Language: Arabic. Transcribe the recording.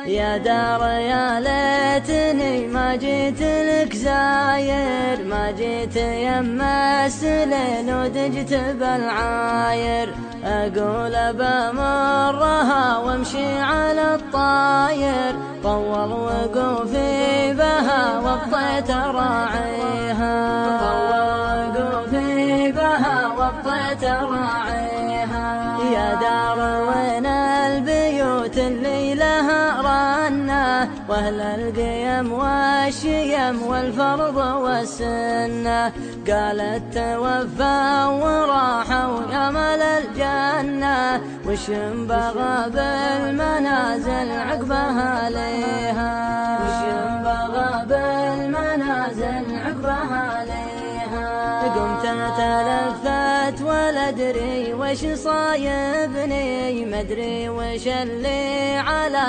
يا دار يا ليتني ما جيت لك زاير، ما جيت يم السلين ودجت بالعاير. أقول بمرها وامشي على الطاير، طول وقوفي بها وابطيت راعيها، طول وقوفي بها وابطيت راعيها. يا دار وين البيوت اللي لها رنة، واهل القيم والشيم والفرض والسنة، قالت توفى وراحوا يا مال الجنة، وش بغى بالمنازل عقبها ليها، وش بغى بالمنازل عقبها ليها. قمت تلفت ولا ادري وش صايبني، مدري وش اللي على